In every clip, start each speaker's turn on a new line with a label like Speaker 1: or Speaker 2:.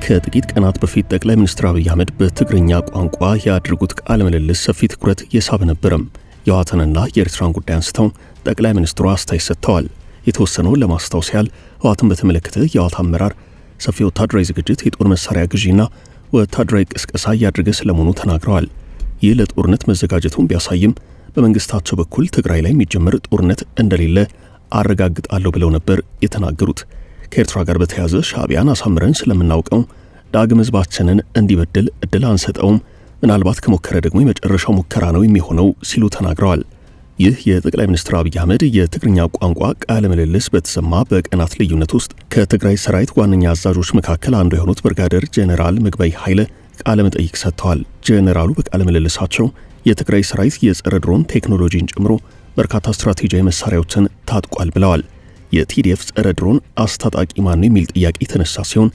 Speaker 1: ከጥቂት ቀናት በፊት ጠቅላይ ሚኒስትር አብይ አህመድ በትግርኛ ቋንቋ ያደረጉት ቃለ ምልልስ ሰፊ ትኩረት የሳበ ነበረም። የህወሓትንና የኤርትራን ጉዳይ አንስተው ጠቅላይ ሚኒስትሩ አስተያየት ሰጥተዋል። የተወሰነውን ለማስታወስ ያህል ህወሓትን በተመለከተ የህወሓት አመራር ሰፊ ወታደራዊ ዝግጅት፣ የጦር መሳሪያ ግዢና ወታደራዊ ቅስቀሳ እያደረገ ስለመሆኑ ተናግረዋል። ይህ ለጦርነት መዘጋጀቱን ቢያሳይም በመንግስታቸው በኩል ትግራይ ላይ የሚጀምር ጦርነት እንደሌለ አረጋግጣለሁ ብለው ነበር የተናገሩት። ከኤርትራ ጋር በተያያዘ ሻዕቢያን አሳምረን ስለምናውቀው ዳግም ህዝባችንን እንዲበድል እድል አንሰጠውም፣ ምናልባት ከሞከረ ደግሞ የመጨረሻው ሙከራ ነው የሚሆነው ሲሉ ተናግረዋል። ይህ የጠቅላይ ሚኒስትር አብይ አህመድ የትግርኛ ቋንቋ ቃለ ምልልስ በተሰማ በቀናት ልዩነት ውስጥ ከትግራይ ሰራዊት ዋነኛ አዛዦች መካከል አንዱ የሆኑት ብርጋዴር ጄኔራል ምግበይ ኃይለ ቃለ መጠይቅ ሰጥተዋል። ጄኔራሉ በቃለ ምልልሳቸው የትግራይ ሰራዊት የጸረ ድሮን ቴክኖሎጂን ጨምሮ በርካታ ስትራቴጂያዊ መሳሪያዎችን ታጥቋል ብለዋል። የቲዲኤፍ ጸረ ድሮን አስታጣቂ ማን ነው የሚል ጥያቄ የተነሳ ሲሆን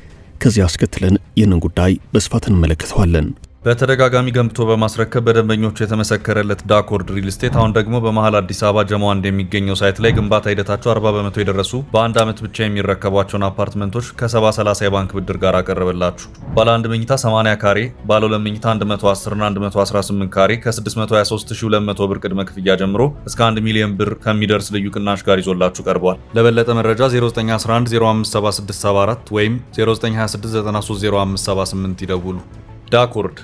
Speaker 1: ከዚህ አስከትለን ይህንን ጉዳይ በስፋት እንመለከተዋለን።
Speaker 2: በተደጋጋሚ ገንብቶ በማስረከብ በደንበኞቹ የተመሰከረለት ዳኮርድ ሪል ስቴት አሁን ደግሞ በመሃል አዲስ አበባ ጀሞ አንድ የሚገኘው ሳይት ላይ ግንባታ ሂደታቸው 40 በመቶ የደረሱ በአንድ ዓመት ብቻ የሚረከቧቸውን አፓርትመንቶች ከ70/30 የባንክ ብድር ጋር አቀረበላችሁ። ባለ 1 መኝታ 80 ካሬ፣ ባለ 2 መኝታ 110 እና 118 ካሬ ከ623200 ብር ቅድመ ክፍያ ጀምሮ እስከ 1 ሚሊዮን ብር ከሚደርስ ልዩ ቅናሽ ጋር ይዞላችሁ ቀርቧል። ለበለጠ መረጃ 0911057674 ወይም 0926930578 ይደውሉ። ዳኮርድ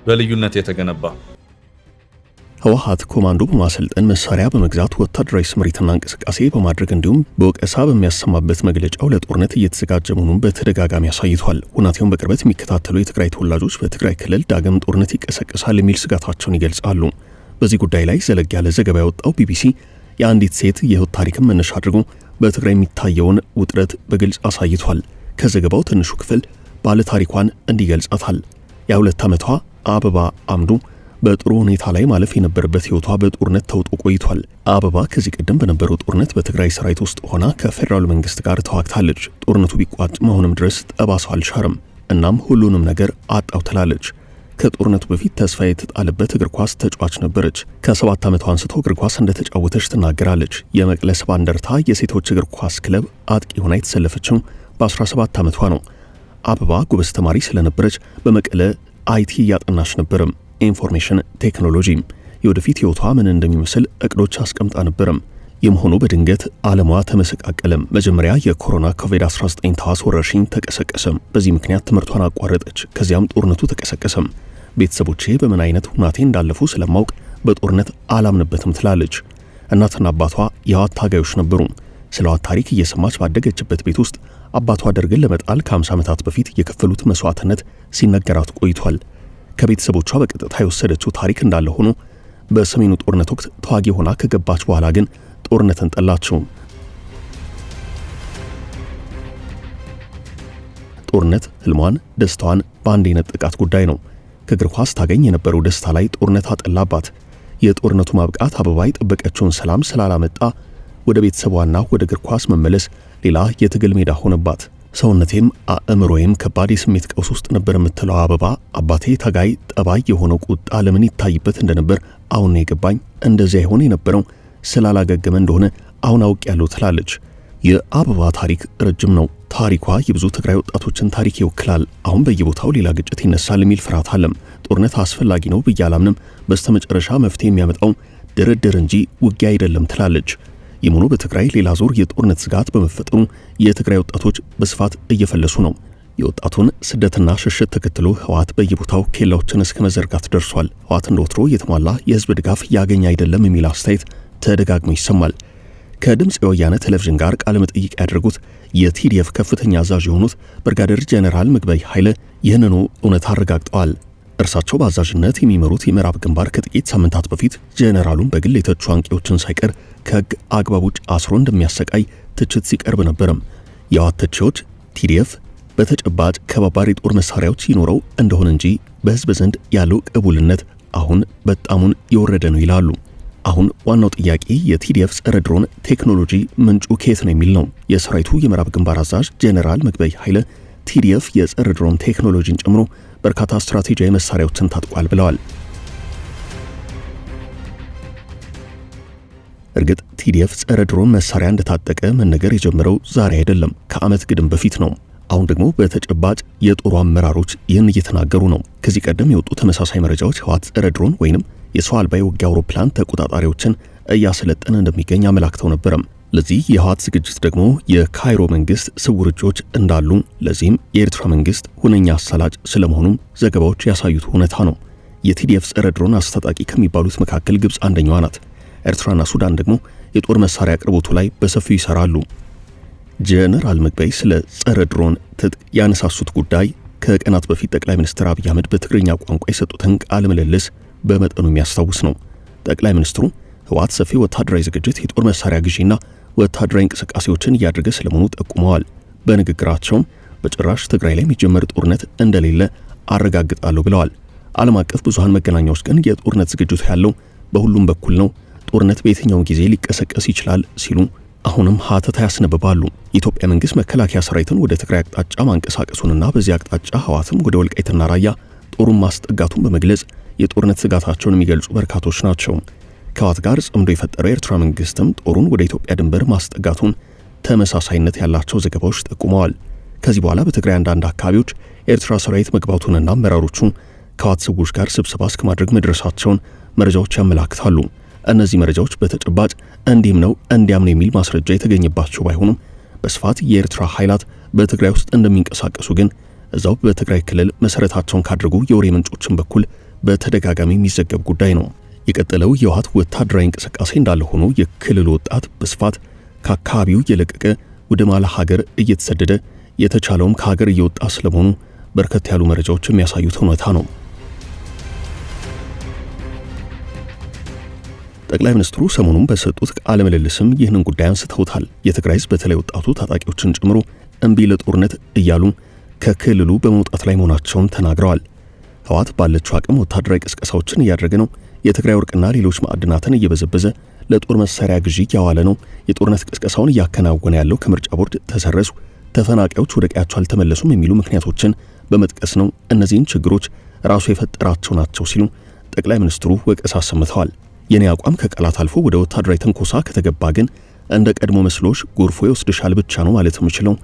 Speaker 2: በልዩነት የተገነባ።
Speaker 1: ህወሓት ኮማንዶ በማሰልጠን መሳሪያ በመግዛት ወታደራዊ ስምሪትና እንቅስቃሴ በማድረግ እንዲሁም በወቀሳ በሚያሰማበት መግለጫው ለጦርነት እየተዘጋጀ መሆኑን በተደጋጋሚ አሳይቷል። ሁናቴውን በቅርበት የሚከታተሉ የትግራይ ተወላጆች በትግራይ ክልል ዳግም ጦርነት ይቀሰቀሳል የሚል ስጋታቸውን ይገልጻሉ። በዚህ ጉዳይ ላይ ዘለግ ያለ ዘገባ ያወጣው ቢቢሲ የአንዲት ሴት የህይወት ታሪክን መነሻ አድርጎ በትግራይ የሚታየውን ውጥረት በግልጽ አሳይቷል። ከዘገባው ትንሹ ክፍል ባለ ታሪኳን እንዲገልጻታል። የ2 ዓመቷ አበባ አምዱ በጥሩ ሁኔታ ላይ ማለፍ የነበረበት ህይወቷ በጦርነት ተውጦ ቆይቷል። አበባ ከዚህ ቀደም በነበረው ጦርነት በትግራይ ሰራዊት ውስጥ ሆና ከፌደራል መንግስት ጋር ተዋግታለች። ጦርነቱ ቢቋጭ መሆንም ድረስ ጠባሳው አልሻረም። እናም ሁሉንም ነገር አጣው ትላለች። ከጦርነቱ በፊት ተስፋ የተጣለበት እግር ኳስ ተጫዋች ነበረች። ከ7 ዓመቷ አንስቶ እግር ኳስ እንደተጫወተች ትናገራለች። የመቀለ ሰባ እንደርታ የሴቶች እግር ኳስ ክለብ አጥቂ ሆና የተሰለፈችው በ17 ዓመቷ ነው። አበባ ጎበዝ ተማሪ ስለነበረች በመቀለ አይቲ እያጠናች ነበርም። ኢንፎርሜሽን ቴክኖሎጂ የወደፊት ህይወቷ ምን እንደሚመስል እቅዶች አስቀምጣ ነበርም። የመሆኑ በድንገት ዓለሟ ተመሰቃቀለም። መጀመሪያ የኮሮና ኮቪድ-19 ተዋስ ወረርሽኝ ተቀሰቀሰም። በዚህ ምክንያት ትምህርቷን አቋረጠች። ከዚያም ጦርነቱ ተቀሰቀሰም። ቤተሰቦቼ በምን አይነት ሁናቴ እንዳለፉ ስለማውቅ በጦርነት አላምንበትም ትላለች። እናትና አባቷ የህወሓት ታጋዮች ነበሩ። ስለ ህወሓት ታሪክ እየሰማች ባደገችበት ቤት ውስጥ አባቷ ደርግን ለመጣል ከ50 ዓመታት በፊት የከፈሉት መስዋዕትነት ሲነገራት ቆይቷል። ከቤተሰቦቿ በቀጥታ የወሰደችው ታሪክ እንዳለ ሆኖ በሰሜኑ ጦርነት ወቅት ተዋጊ ሆና ከገባች በኋላ ግን ጦርነትን ጠላችው። ጦርነት ህልሟን፣ ደስታዋን በአንድ የነጠቃት ጉዳይ ነው። ከእግር ኳስ ታገኝ የነበረው ደስታ ላይ ጦርነት አጠላባት። የጦርነቱ ማብቃት አበባ የጠበቀችውን ሰላም ስላላመጣ ወደ ቤተሰቧና ወደ እግር ኳስ መመለስ ሌላ የትግል ሜዳ ሆነባት። ሰውነቴም አእምሮዬም ከባድ የስሜት ቀውስ ውስጥ ነበር የምትለው አበባ አባቴ ታጋይ ጠባይ የሆነው ቁጣ ለምን ይታይበት እንደነበር አሁን ነው የገባኝ። እንደዚያ ይሆን የነበረው ስላላገገመ እንደሆነ አሁን አውቄያለሁ ትላለች። የአበባ ታሪክ ረጅም ነው። ታሪኳ የብዙ ትግራይ ወጣቶችን ታሪክ ይወክላል። አሁን በየቦታው ሌላ ግጭት ይነሳል የሚል ፍርሃት አለም። ጦርነት አስፈላጊ ነው ብዬ አላምንም። በስተመጨረሻ መፍትሄ የሚያመጣው ድርድር እንጂ ውጊያ አይደለም ትላለች። የሞኖ በትግራይ ሌላ ዞር የጦርነት ስጋት በመፈጠሩ የትግራይ ወጣቶች በስፋት እየፈለሱ ነው። የወጣቱን ስደትና ሽሽት ተከትሎ ህወሓት በየቦታው ኬላዎችን እስከ መዘርጋት ደርሷል። ህወሓት እንደወትሮ የተሟላ የህዝብ ድጋፍ ያገኝ አይደለም የሚል አስተያየት ተደጋግሞ ይሰማል። ከድምፅ ወያነ ቴሌቪዥን ጋር ቃለ መጠይቅ ያደረጉት የቲዲኤፍ ከፍተኛ አዛዥ የሆኑት ብርጋዴር ጄኔራል ምግበይ ኃይለ ይህንኑ እውነት አረጋግጠዋል። እርሳቸው በአዛዥነት የሚመሩት የምዕራብ ግንባር ከጥቂት ሳምንታት በፊት ጄኔራሉን በግል የተቹ አንቂዎችን ሳይቀር ከህግ አግባብ ውጭ አስሮ እንደሚያሰቃይ ትችት ሲቀርብ ነበርም። የህወሓት ተቺዎች ቲዲኤፍ በተጨባጭ ከባባድ የጦር መሳሪያዎች ይኖረው እንደሆነ እንጂ በህዝብ ዘንድ ያለው ቅቡልነት አሁን በጣሙን የወረደ ነው ይላሉ። አሁን ዋናው ጥያቄ የቲዲኤፍ ጸረ ድሮን ቴክኖሎጂ ምንጩ ከየት ነው የሚል ነው። የሰራዊቱ የምዕራብ ግንባር አዛዥ ጄኔራል ምግበይ ኃይለ ቲዲኤፍ የጸረ ድሮን ቴክኖሎጂን ጨምሮ በርካታ ስትራቴጂያዊ መሳሪያዎችን ታጥቋል ብለዋል። እርግጥ ቲዲኤፍ ጸረ ድሮን መሳሪያ እንደታጠቀ መነገር የጀመረው ዛሬ አይደለም፣ ከዓመት ግድም በፊት ነው። አሁን ደግሞ በተጨባጭ የጦሩ አመራሮች ይህን እየተናገሩ ነው። ከዚህ ቀደም የወጡ ተመሳሳይ መረጃዎች ህወሓት ጸረ ድሮን ወይንም የሰው አልባ የውጊያ አውሮፕላን ተቆጣጣሪዎችን እያሰለጠነ እንደሚገኝ አመላክተው ነበረም። ለዚህ የህወሓት ዝግጅት ደግሞ የካይሮ መንግስት ስውር እጆች እንዳሉ፣ ለዚህም የኤርትራ መንግስት ሁነኛ አሳላጭ ስለመሆኑም ዘገባዎች ያሳዩት እውነታ ነው። የቲዲኤፍ ጸረ ድሮን አስታጣቂ ከሚባሉት መካከል ግብጽ አንደኛዋ ናት። ኤርትራና ሱዳን ደግሞ የጦር መሳሪያ አቅርቦቱ ላይ በሰፊው ይሰራሉ። ጀነራል ምግበይ ስለ ጸረ ድሮን ትጥቅ ያነሳሱት ጉዳይ ከቀናት በፊት ጠቅላይ ሚኒስትር አብይ አህመድ በትግርኛ ቋንቋ የሰጡትን ቃለ ምልልስ በመጠኑ የሚያስታውስ ነው። ጠቅላይ ሚኒስትሩ ህወሓት ሰፊ ወታደራዊ ዝግጅት፣ የጦር መሳሪያ ግዢና ወታደራዊ እንቅስቃሴዎችን እያደረገ ስለመሆኑ ጠቁመዋል። በንግግራቸውም በጭራሽ ትግራይ ላይ የሚጀመር ጦርነት እንደሌለ አረጋግጣለሁ ብለዋል። ዓለም አቀፍ ብዙሃን መገናኛዎች ግን የጦርነት ዝግጅቱ ያለው በሁሉም በኩል ነው፣ ጦርነት በየትኛውም ጊዜ ሊቀሰቀስ ይችላል ሲሉ አሁንም ሀተታ ያስነብባሉ። የኢትዮጵያ መንግስት መከላከያ ሰራዊትን ወደ ትግራይ አቅጣጫ ማንቀሳቀሱንና በዚህ አቅጣጫ ህወሓትም ወደ ወልቃይትና ራያ ጦሩን ማስጠጋቱን በመግለጽ የጦርነት ስጋታቸውን የሚገልጹ በርካቶች ናቸው። ከህወሓት ጋር ጽምዶ የፈጠረው የኤርትራ መንግስትም ጦሩን ወደ ኢትዮጵያ ድንበር ማስጠጋቱን ተመሳሳይነት ያላቸው ዘገባዎች ጠቁመዋል። ከዚህ በኋላ በትግራይ አንዳንድ አካባቢዎች የኤርትራ ሰራዊት መግባቱንና አመራሮቹ ከህወሓት ሰዎች ጋር ስብሰባ እስከማድረግ መድረሳቸውን መረጃዎች ያመላክታሉ። እነዚህ መረጃዎች በተጨባጭ እንዲህም ነው እንዲያም ነው የሚል ማስረጃ የተገኘባቸው ባይሆኑም በስፋት የኤርትራ ኃይላት በትግራይ ውስጥ እንደሚንቀሳቀሱ ግን እዛው በትግራይ ክልል መሰረታቸውን ካደረጉ የወሬ ምንጮችን በኩል በተደጋጋሚ የሚዘገብ ጉዳይ ነው። የቀጠለው የህወሓት ወታደራዊ እንቅስቃሴ እንዳለ ሆኖ የክልሉ ወጣት በስፋት ከአካባቢው እየለቀቀ ወደ መሀል ሀገር እየተሰደደ የተቻለውም ከሀገር እየወጣ ስለመሆኑ በርከት ያሉ መረጃዎች የሚያሳዩት እውነታ ነው። ጠቅላይ ሚኒስትሩ ሰሞኑን በሰጡት ቃለ ምልልስም ይህንን ጉዳይ አንስተውታል። የትግራይ ህዝብ በተለይ ወጣቱ ታጣቂዎችን ጨምሮ እምቢ ለጦርነት እያሉ ከክልሉ በመውጣት ላይ መሆናቸውን ተናግረዋል። ህወሓት ባለችው አቅም ወታደራዊ ቅስቀሳዎችን እያደረገ ነው። የትግራይ ወርቅና ሌሎች ማዕድናትን እየበዘበዘ ለጦር መሳሪያ ግዢ እያዋለ ነው። የጦርነት ቅስቀሳውን እያከናወነ ያለው ከምርጫ ቦርድ ተሰረዙ፣ ተፈናቃዮች ወደ ቀያቸው አልተመለሱም የሚሉ ምክንያቶችን በመጥቀስ ነው። እነዚህን ችግሮች ራሱ የፈጠራቸው ናቸው ሲሉ ጠቅላይ ሚኒስትሩ ወቀሳ አሰምተዋል። የኔ አቋም ከቃላት አልፎ ወደ ወታደራዊ ተንኮሳ ከተገባ ግን እንደ ቀድሞ መስሎሽ ጎርፎ ይወስድሻል ብቻ ነው ማለት የምችለው።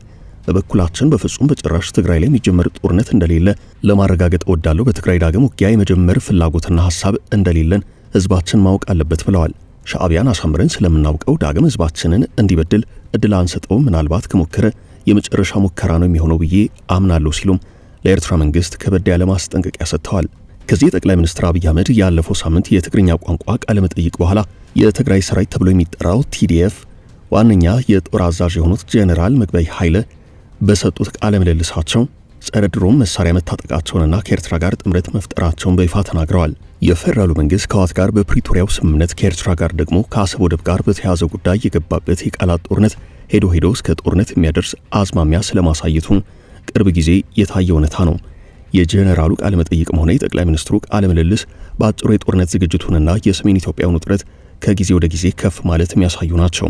Speaker 1: በበኩላችን በፍጹም በጭራሽ ትግራይ ላይ የሚጀመር ጦርነት እንደሌለ ለማረጋገጥ እወዳለሁ። በትግራይ ዳግም ውጊያ የመጀመር ፍላጎትና ሐሳብ እንደሌለን ህዝባችን ማወቅ አለበት ብለዋል። ሻዕቢያን አሳምረን ስለምናውቀው ዳግም ህዝባችንን እንዲበድል እድል አንሰጠውም። ምናልባት ከሞከረ የመጨረሻ ሙከራ ነው የሚሆነው ብዬ አምናለሁ ሲሉም ለኤርትራ መንግስት ከበድ ያለ ማስጠንቀቂያ ሰጥተዋል። ከዚህ ጠቅላይ ሚኒስትር አብይ አህመድ ያለፈው ሳምንት የትግርኛ ቋንቋ ቃለ መጠይቅ በኋላ የትግራይ ሰራዊት ተብሎ የሚጠራው ቲዲኤፍ ዋነኛ የጦር አዛዥ የሆኑት ጀነራል ምግበይ ኃይለ በሰጡት ቃለ ምልልሳቸው ጸረ ድሮን መሳሪያ መታጠቃቸውንና ከኤርትራ ጋር ጥምረት መፍጠራቸውን በይፋ ተናግረዋል። የፌደራሉ መንግስት ከህወሓት ጋር በፕሪቶሪያው ስምምነት ከኤርትራ ጋር ደግሞ ከአሰብ ወደብ ጋር በተያያዘ ጉዳይ የገባበት የቃላት ጦርነት ሄዶ እስከ ጦርነት የሚያደርስ አዝማሚያ ስለማሳየቱ ቅርብ ጊዜ የታየ እውነታ ነው። የጀነራሉ ቃለ መጠይቅም ሆነ የጠቅላይ ሚኒስትሩ ቃለ ምልልስ በአጭሩ የጦርነት ዝግጅቱንና የሰሜን ኢትዮጵያውን ውጥረት ከጊዜ ወደ ጊዜ ከፍ ማለት የሚያሳዩ ናቸው።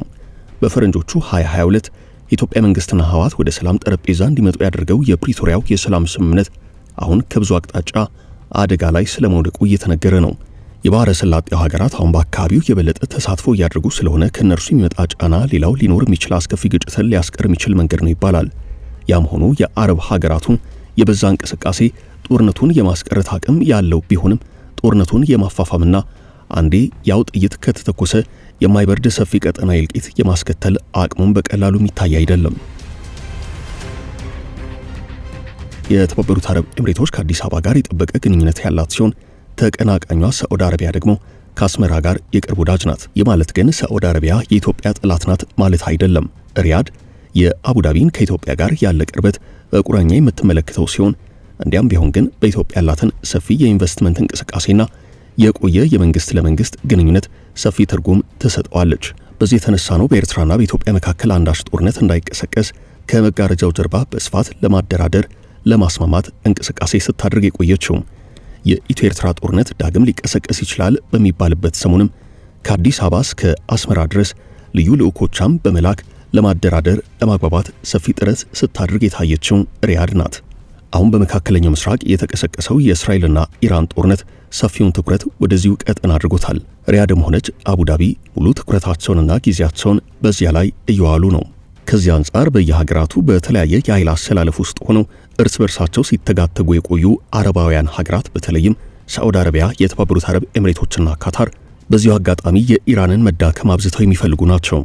Speaker 1: በፈረንጆቹ 2022 የኢትዮጵያ መንግስትና ህወሓት ወደ ሰላም ጠረጴዛ እንዲመጡ ያደርገው የፕሪቶሪያው የሰላም ስምምነት አሁን ከብዙ አቅጣጫ አደጋ ላይ ስለመውደቁ እየተነገረ ነው። የባህረ ሰላጤው ሀገራት አሁን በአካባቢው የበለጠ ተሳትፎ እያደረጉ ስለሆነ ከነርሱ የሚመጣ ጫና ሌላው ሊኖር የሚችል አስከፊ ግጭትን ሊያስቀር የሚችል መንገድ ነው ይባላል። ያም ሆኖ የአረብ ሀገራቱ የበዛ እንቅስቃሴ ጦርነቱን የማስቀረት አቅም ያለው ቢሆንም ጦርነቱን የማፋፋምና አንዴ ያው ጥይት ከተተኮሰ የማይበርድ ሰፊ ቀጠና እልቂት የማስከተል አቅሙን በቀላሉ የሚታይ አይደለም። የተባበሩት አረብ ኤምሬቶች ከአዲስ አበባ ጋር የጠበቀ ግንኙነት ያላት ሲሆን ተቀናቃኟ ሳዑዲ አረቢያ ደግሞ ከአስመራ ጋር የቅርብ ወዳጅ ናት። የማለት ግን ሳዑዲ አረቢያ የኢትዮጵያ ጠላት ናት ማለት አይደለም። ሪያድ የአቡዳቢን ከኢትዮጵያ ጋር ያለ ቅርበት በቁራኛ የምትመለከተው ሲሆን እንዲያም ቢሆን ግን በኢትዮጵያ ያላትን ሰፊ የኢንቨስትመንት እንቅስቃሴና የቆየ የመንግስት ለመንግስት ግንኙነት ሰፊ ትርጉም ትሰጠዋለች። በዚህ የተነሳ ነው በኤርትራና በኢትዮጵያ መካከል አንዳች ጦርነት እንዳይቀሰቀስ ከመጋረጃው ጀርባ በስፋት ለማደራደር ለማስማማት እንቅስቃሴ ስታደርግ የቆየችው። የኢትዮ ኤርትራ ጦርነት ዳግም ሊቀሰቀስ ይችላል በሚባልበት ሰሞንም ከአዲስ አበባ እስከ አስመራ ድረስ ልዩ ልዑኮቿን በመላክ ለማደራደር ለማግባባት ሰፊ ጥረት ስታደርግ የታየችው ሪያድ ናት። አሁን በመካከለኛው ምስራቅ የተቀሰቀሰው የእስራኤልና ኢራን ጦርነት ሰፊውን ትኩረት ወደዚሁ ቀጠና አድርጎታል። ሪያድም ሆነች አቡዳቢ ሙሉ ትኩረታቸውንና ጊዜያቸውን በዚያ ላይ እየዋሉ ነው። ከዚህ አንጻር በየሀገራቱ በተለያየ የኃይል አሰላለፍ ውስጥ ሆነው እርስ በርሳቸው ሲተጋተጉ የቆዩ አረባውያን ሀገራት በተለይም ሳዑዲ አረቢያ፣ የተባበሩት አረብ ኤምሬቶችና ካታር በዚሁ አጋጣሚ የኢራንን መዳከም አብዝተው የሚፈልጉ ናቸው።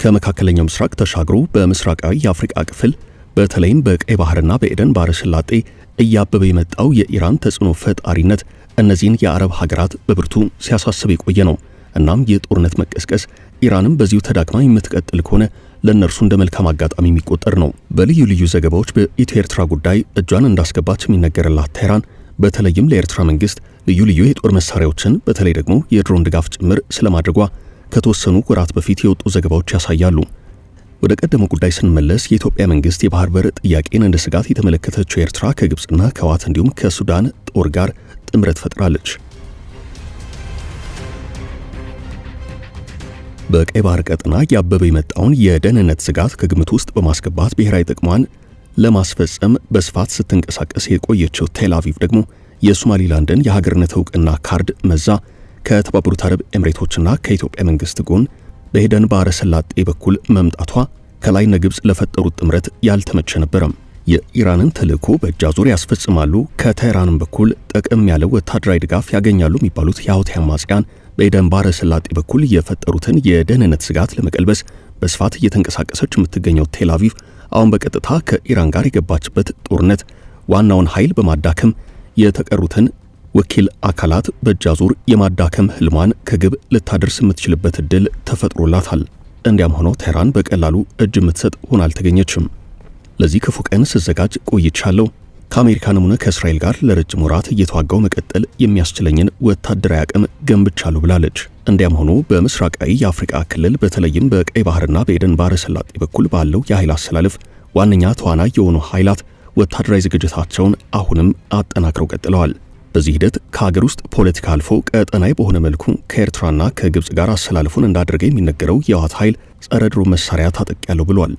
Speaker 1: ከመካከለኛው ምስራቅ ተሻግሮ በምስራቃዊ የአፍሪቃ ክፍል በተለይም በቀይ ባህርና በኤደን ባህረ ሰላጤ እያበበ የመጣው የኢራን ተጽዕኖ ፈጣሪነት እነዚህን የአረብ ሀገራት በብርቱ ሲያሳስብ የቆየ ነው። እናም የጦርነት መቀስቀስ ኢራንም በዚሁ ተዳክማ የምትቀጥል ከሆነ ለእነርሱ እንደ መልካም አጋጣሚ የሚቆጠር ነው። በልዩ ልዩ ዘገባዎች በኢትዮ ኤርትራ ጉዳይ እጇን እንዳስገባች የሚነገርላት ቴህራን በተለይም ለኤርትራ መንግስት ልዩ ልዩ የጦር መሳሪያዎችን በተለይ ደግሞ የድሮን ድጋፍ ጭምር ስለማድረጓ ከተወሰኑ ወራት በፊት የወጡ ዘገባዎች ያሳያሉ። ወደ ቀደመው ጉዳይ ስንመለስ የኢትዮጵያ መንግስት የባህር በር ጥያቄን እንደ ስጋት የተመለከተችው ኤርትራ ከግብጽና ከህወሓት እንዲሁም ከሱዳን ጦር ጋር ጥምረት ፈጥራለች። በቀይ ባህር ቀጠና ያበበ የመጣውን የደህንነት ስጋት ከግምት ውስጥ በማስገባት ብሔራዊ ጥቅሟን ለማስፈጸም በስፋት ስትንቀሳቀስ የቆየችው ቴል አቪቭ ደግሞ የሶማሊላንድን የሀገርነት እውቅና ካርድ መዛ ከተባበሩት አረብ ኤምሬቶችና ከኢትዮጵያ መንግስት ጎን በኤደን ባህረ ሰላጤ በኩል መምጣቷ ከላይ ግብጽ ለፈጠሩት ጥምረት ያልተመቸ ነበረም። የኢራንን ተልዕኮ በእጅ አዙር ያስፈጽማሉ፣ ከቴህራንም በኩል ጠቀም ያለ ወታደራዊ ድጋፍ ያገኛሉ የሚባሉት የሁቲ አማጽያን በኤደን ባህረ ሰላጤ በኩል የፈጠሩትን የደህንነት ስጋት ለመቀልበስ በስፋት እየተንቀሳቀሰች የምትገኘው ቴል አቪቭ አሁን በቀጥታ ከኢራን ጋር የገባችበት ጦርነት ዋናውን ኃይል በማዳከም የተቀሩትን ወኪል አካላት በእጅ አዙር የማዳከም ህልሟን ከግብ ልታደርስ የምትችልበት እድል ተፈጥሮላታል። እንዲያም ሆኖ ቴህራን በቀላሉ እጅ የምትሰጥ ሆና አልተገኘችም። ለዚህ ክፉ ቀን ስዘጋጅ ቆይቻለሁ፣ ከአሜሪካንም ሆነ ከእስራኤል ጋር ለረጅም ወራት እየተዋጋው መቀጠል የሚያስችለኝን ወታደራዊ አቅም ገንብቻለሁ ብላለች። እንዲያም ሆኖ በምስራቃዊ የአፍሪካ ክልል በተለይም በቀይ ባህርና በኤደን ባህረ ሰላጤ በኩል ባለው የኃይል አሰላለፍ ዋነኛ ተዋናይ የሆኑ ኃይላት ወታደራዊ ዝግጅታቸውን አሁንም አጠናክረው ቀጥለዋል። በዚህ ሂደት ከሀገር ውስጥ ፖለቲካ አልፎ ቀጠናዊ በሆነ መልኩ ከኤርትራና ከግብጽ ጋር አሰላለፉን እንዳደረገ የሚነገረው የህወሓት ኃይል ጸረ ድሮን መሳሪያ ታጠቅ ያለው ብሏል።